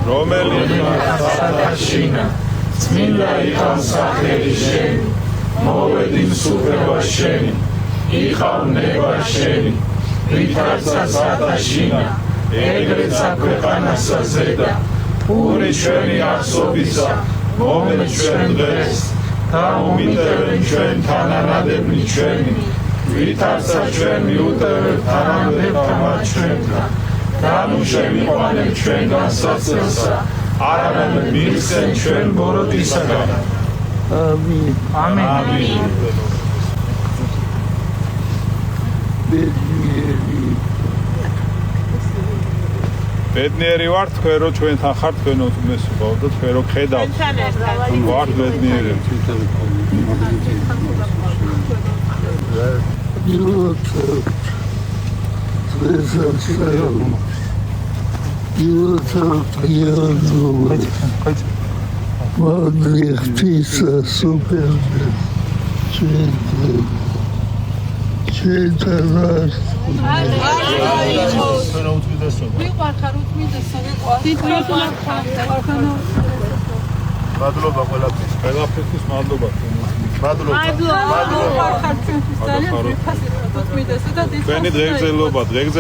რომელიც შინა წმინდა იყავ სახელი შენი მოვედი მსუბება შენი იყავ ნება შენი ვითარცა სათაშინა ეგრეცა ქვეყანასა ზედა პური ჩვენი არსობისა მომე ჩვენ დღეს დაუმიტევენ ჩვენ თანანადები ჩვენი ვითარცა ჩვენ მიუტევებ თანამდებმა ჩვენთან განუშევიყვანებ ჩვენგან საწელსა არამედ მიხსენ ჩვენ ბოროტისაგან ამინ ამინ ბედნიერი ვარ თქვენ რომ ჩვენთან ხართ თქვენ უმესუბავ და თქვენ რომ ხედავთ ვართ ბედნიერი მადლობა ყველაფრის ყველაფრის მადლობა თქვენი დღეგრძელობა თქვენი